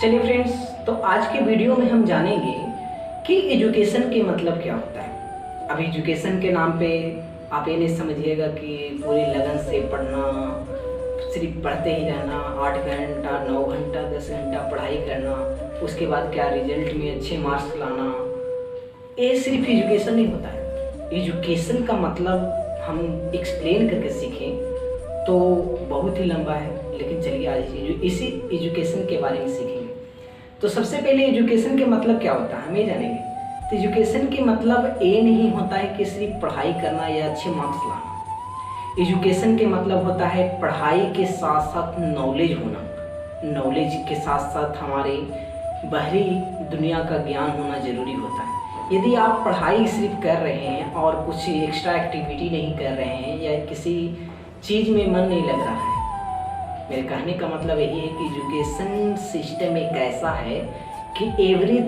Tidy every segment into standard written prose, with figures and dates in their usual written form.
चलिए फ्रेंड्स, तो आज के वीडियो में हम जानेंगे कि एजुकेशन के मतलब क्या होता है। अब एजुकेशन के नाम पे आप ये नहीं समझिएगा कि पूरी लगन से पढ़ना, सिर्फ पढ़ते ही रहना, 8 घंटा 9 घंटा 10 घंटा पढ़ाई करना, उसके बाद क्या रिजल्ट में अच्छे मार्क्स लाना, ये सिर्फ एजुकेशन नहीं होता है। एजुकेशन का मतलब हम एक्सप्लेन करके सीखें तो बहुत ही लंबा है, लेकिन चलिए आज इसी एजुकेशन के बारे में सीखेंगे। तो सबसे पहले एजुकेशन के मतलब क्या होता है हम ये जानेंगे। तो एजुकेशन के मतलब ये नहीं होता है कि सिर्फ पढ़ाई करना या अच्छे मार्क्स लाना। एजुकेशन के मतलब होता है पढ़ाई के साथ साथ नॉलेज होना, नॉलेज के साथ साथ हमारे बाहरी दुनिया का ज्ञान होना ज़रूरी होता है। यदि आप पढ़ाई सिर्फ कर रहे हैं और कुछ एक्स्ट्रा एक्टिविटी नहीं कर रहे हैं या किसी चीज़ में मन नहीं लग रहा है, मेरे कहने का मतलब यही है कि एजुकेशन सिस्टम एक ऐसा है कि every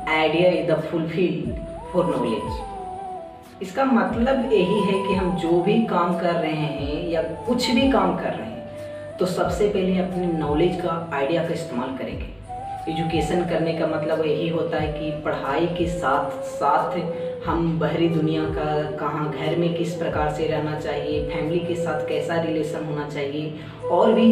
idea is the fulfil for knowledge. इसका मतलब यही है कि हम जो भी काम कर रहे हैं या कुछ भी काम कर रहे हैं तो सबसे पहले अपने नॉलेज का आइडिया का इस्तेमाल करेंगे। एजुकेशन करने का मतलब यही होता है कि पढ़ाई के साथ साथ हम बाहरी दुनिया का कहाँ घर में किस प्रकार से रहना चाहिए, फैमिली के साथ कैसा रिलेशन होना चाहिए, और भी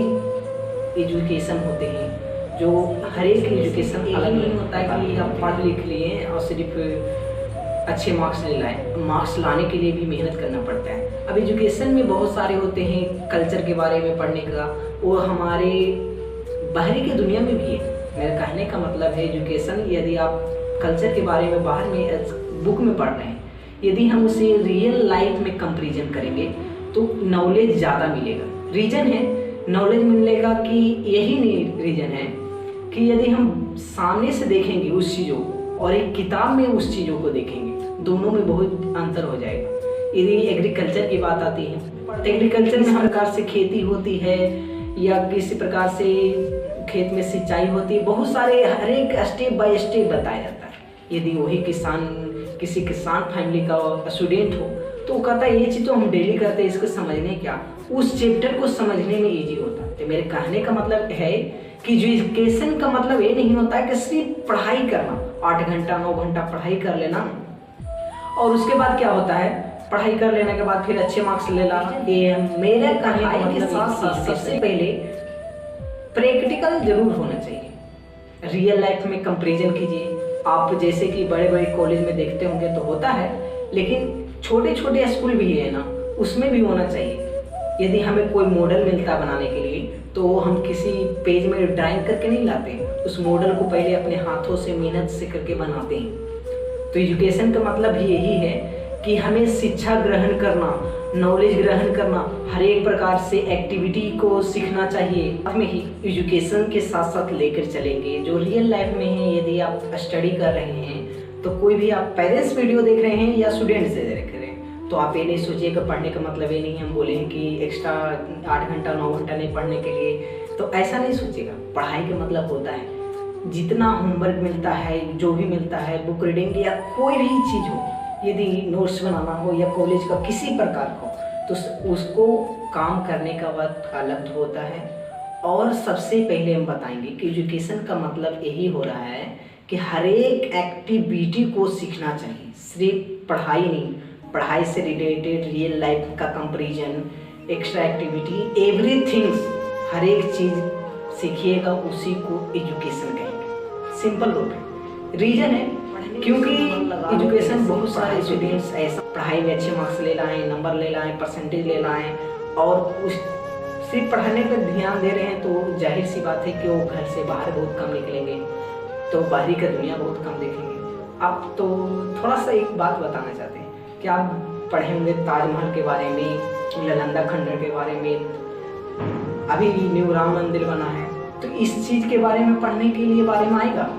एजुकेशन होते हैं जो हर एक एजुकेशन अलग नहीं होता है कि आप पढ़ लिख लिए और सिर्फ अच्छे मार्क्स ले लाएँ। मार्क्स लाने के लिए भी मेहनत करना पड़ता है। अब एजुकेशन में बहुत सारे होते हैं, कल्चर के बारे में पढ़ने का, वो हमारे बाहरी की दुनिया में भी है। मेरा कहने का मतलब है एजुकेशन, यदि आप कल्चर के बारे में बाहर में बुक में पढ़ रहे हैं, यदि हम उसे रियल लाइफ में कंपैरिजन करेंगे तो नॉलेज ज़्यादा मिलेगा। रीज़न है नॉलेज मिलने का कि यही नहीं रीज़न है कि यदि हम सामने से देखेंगे उस चीज़ों को और एक किताब में उस चीज़ों को देखेंगे, दोनों में बहुत अंतर हो जाएगा। यदि एग्रीकल्चर की बात आती है, एग्रीकल्चर में हर प्रकार से खेती होती है या किसी प्रकार से खेत में सिंचाई होती है, बहुत सारे हर एक स्टेप बाय स्टेप बताया जाता है। यदि वही किसी किसान फैमिली का स्टूडेंट हो तो वो कहता है ये चीज़ तो हम डेली करते हैं, इसको समझने क्या, उस चैप्टर को समझने में ईजी होता है। तो मेरे कहने का मतलब है कि जो एजुकेशन का मतलब ये नहीं होता है कि सिर्फ पढ़ाई करना, 8 घंटा 9 घंटा पढ़ाई कर लेना और उसके बाद क्या होता है, पढ़ाई कर लेने के बाद फिर अच्छे मार्क्स ले लाना। ये मेरे कहने के साथ सबसे पहले प्रैक्टिकल जरूर होना चाहिए। रियल लाइफ में कंपैरिजन कीजिए। आप जैसे कि बड़े बड़े कॉलेज में देखते होंगे तो होता है, लेकिन छोटे छोटे स्कूल भी है ना, उसमें भी होना चाहिए। यदि हमें कोई मॉडल मिलता बनाने के लिए तो हम किसी पेज में ड्राइंग करके नहीं लाते, उस मॉडल को पहले अपने हाथों से मेहनत से करके बनाते हैं। तो एजुकेशन का मतलब भी यही है कि हमें शिक्षा ग्रहण करना, नॉलेज ग्रहण करना, हर एक प्रकार से एक्टिविटी को सीखना चाहिए। में ही एजुकेशन के साथ साथ लेकर चलेंगे जो रियल लाइफ में है। यदि आप स्टडी कर रहे हैं तो कोई भी आप पेरेंट्स वीडियो देख रहे हैं या स्टूडेंट्स देख रहे हैं तो आप ये नहीं सोचिएगा पढ़ने का मतलब ये नहीं हम बोले हैं कि एक्स्ट्रा 8 घंटा 9 घंटा नहीं पढ़ने के लिए, तो ऐसा नहीं सोचिएगा। पढ़ाई का मतलब होता है जितना होमवर्क मिलता है, जो भी मिलता है, बुक रीडिंग या कोई भी चीज़ हो, यदि नोट्स बनाना हो या कॉलेज का किसी प्रकार का, तो उसको काम करने का वक्त अलग होता है। और सबसे पहले हम बताएंगे कि एजुकेशन का मतलब यही हो रहा है कि हर एक एक्टिविटी को सीखना चाहिए, सिर्फ पढ़ाई नहीं, पढ़ाई से रिलेटेड रियल लाइफ का कंपैरिजन, एक्स्ट्रा एक्टिविटी, एवरीथिंग, हर एक चीज़ सीखिएगा, उसी को एजुकेशन कहेंगे। सिंपल रूप है। रीज़न है क्योंकि एजुकेशन बहुत सारे स्टूडेंट्स ऐसा पढ़ाई में अच्छे मार्क्स ले लाएँ, नंबर ले लाएँ, परसेंटेज ले लाएँ और उस सिर्फ पढ़ाने पर ध्यान दे रहे हैं, तो जाहिर सी बात है कि वो घर से बाहर बहुत कम निकलेंगे, तो बाहरी का दुनिया बहुत कम देखेंगे। आप तो थोड़ा सा एक बात बताना चाहते हैं कि आप पढ़े होंगे ताजमहल के बारे में, नालंदा खंडर के बारे में, अभी न्यू राम मंदिर बना है, तो इस चीज़ के बारे में पढ़ने के लिए बारे में आएगा।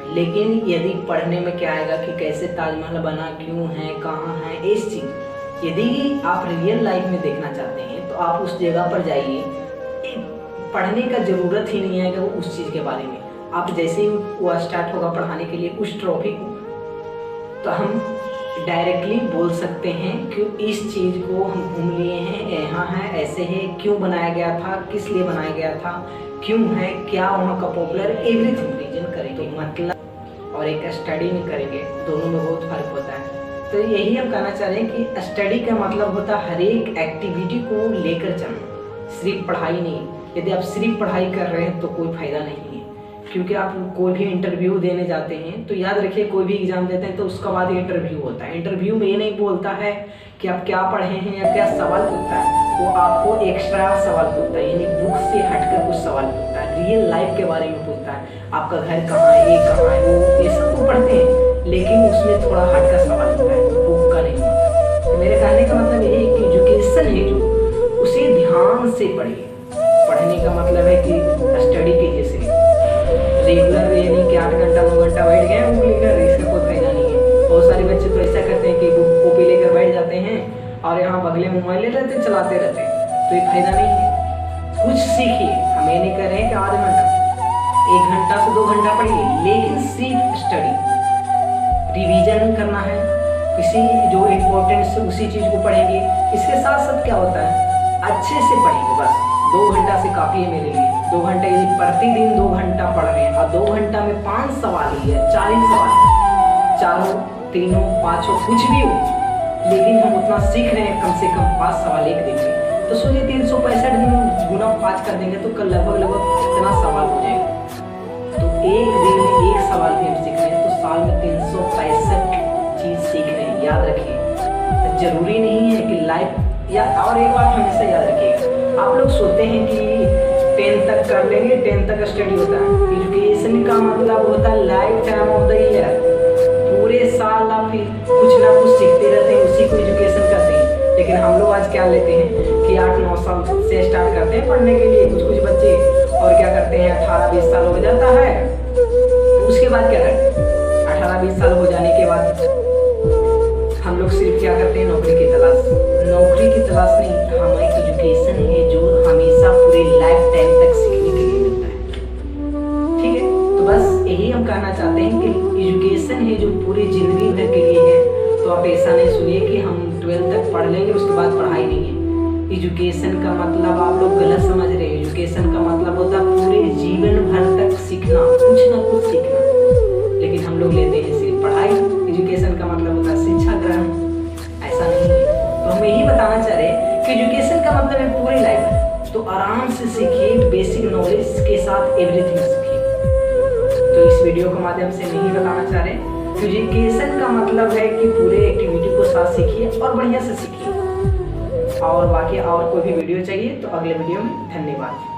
लेकिन यदि पढ़ने में क्या आएगा कि कैसे ताजमहल बना, क्यों है, कहाँ है, इस चीज़ यदि आप रियल लाइफ में देखना चाहते हैं तो आप उस जगह पर जाइए। पढ़ने का ज़रूरत ही नहीं है कि वो उस चीज़ के बारे में, आप जैसे ही वो स्टार्ट होगा पढ़ाने के लिए उस टॉपिक को, तो हम डायरेक्टली बोल सकते हैं कि इस चीज़ को हम घूम लिए हैं, यहाँ है, ऐसे है, क्यों बनाया गया था, किस लिए बनाया गया था, क्यों है, क्या वहाँ का पॉपुलर, एवरीथिंग रीजन करेंगे। मतलब और एक स्टडी में करेंगे, दोनों में बहुत फर्क होता है। तो यही हम कहना चाह रहे हैं कि स्टडी का मतलब होता है हर एक एक्टिविटी को लेकर चलना, सिर्फ पढ़ाई नहीं। यदि आप सिर्फ पढ़ाई कर रहे हैं तो कोई फायदा नहीं है, क्योंकि आप कोई भी इंटरव्यू देने जाते हैं तो याद रखिए, कोई भी एग्जाम देते हैं तो उसका बाद इंटरव्यू होता है। इंटरव्यू में ये नहीं बोलता है कि आप क्या पढ़े हैं या क्या सवाल पूछता है, वो आपको एक्स्ट्रा सवाल पूछता है, यानी बुक से हटकर कुछ सवाल पूछता है, रियल लाइफ के बारे में पूछता है। आपका घर कहाँ है, ये कहाँ है, वो ये सब तो पढ़ते हैं, लेकिन उसमें थोड़ा हटकर सवाल होता है, बुक का नहीं होता। तो मेरे कहने का मतलब ये है कि एजुकेशन है जो, उसे ध्यान से पढ़िए। पढ़ने का मतलब है कि स्टडी कीजिए, से रेगुलर ये नहीं कि 8 घंटा 9 घंटा बैठ गए बुक लेकर, इसका कोई फायदा नहीं है। बहुत सारे बच्चे तो ऐसा करते हैं कि बुक कॉपी लेकर बैठ जाते हैं और यहाँ बगले में मोबाइल ले रहते हैं, चलाते रहते हैं, तो ये फायदा नहीं है। कुछ सीखिए, हम ये नहीं कह रहे हैं कि आधा घंटा 1 घंटा से 2 घंटा पढ़िए, लेकिन सिर्फ स्टडी, रिवीजन करना है, किसी जो इम्पोर्टेंट उसी चीज़ को पढ़ेंगे। इसके साथ साथ क्या होता है, अच्छे से पढ़ेंगे, बस 2 घंटा से काफ़ी है मेरे लिए। 2 घंटे यदि प्रतिदिन 2 घंटा पढ़ रहे हैं और 2 घंटा में 5 सवाल ही है, 40 सवाल, चारों, तीनों, पाँचों, कुछ भी हो, लेकिन हम उतना सीख रहे हैं, कम से कम 5 सवाल एक दिन में, तो सोचिए 365 दिन गुना 5 कर देंगे तो कल लगभग कितना सवाल हो जाएगा। तो एक दिन में 1 सवाल भी हम सीख रहे हैं तो साल में 365 चीज़ सीख रहे हैं। याद रखिए, तो जरूरी नहीं है कि लाइफ या, और एक बात हमेशा याद रखिएगा, आप लोग सोचते हैं कि 10 तक कर लेंगे, 10 तक स्टडी होता है। एजुकेशन का मतलब होता है life time of the year, पूरे साल आप कुछ ना कुछ सीखते रहते हैं, उसी को एजुकेशन कहते हैं। लेकिन हम लोग आज क्या लेते हैं कि 8-9 साल से स्टार्ट करते हैं पढ़ने के लिए, कुछ बच्चे, और क्या करते हैं 18-20 साल हो जाता है, उसके बाद क्या करते हैं, 18-20 साल हो जाने के बाद हम लोग सिर्फ क्या करते हैं, नौकरी की तलाश। नौकरी की तलाश नहीं, हमारी एजुकेशन है जो हमेशा पूरे लाइफ टाइम तक सीखने के लिए मिलता है। ठीक है, तो बस यही हम कहना चाहते हैं कि एजुकेशन है जो पूरी जिंदगी भर के लिए है। तो आप ऐसा नहीं सुनिए कि हम 12 तक पढ़ लेंगे उसके बाद पढ़ाई नहीं है। एजुकेशन का मतलब आप लोग गलत समझ रहे हैं। एजुकेशन का मतलब होता है पूरे जीवन भर तक सीखना, कुछ ना कुछ सीखना, लेकिन हम लोग लेते हैं सिर्फ पढ़ाई। एजुकेशन का मतलब होता है शिक्षा ग्रहण, ऐसा नहीं है। तो हम यही बताना चाह रहे हैं कि एजुकेशन का मतलब है पूरी लाइफ है, तो आराम से सीखिए, बेसिक नॉलेज के साथ एवरीथिंग सीखिए। तो इस वीडियो के माध्यम से नहीं बताना चाह रहे, एजुकेशन का मतलब है कि पूरे एक्टिविटी को साथ सीखिए और बढ़िया से सीखिए। और बाकी और कोई भी वीडियो चाहिए तो अगले वीडियो में। धन्यवाद।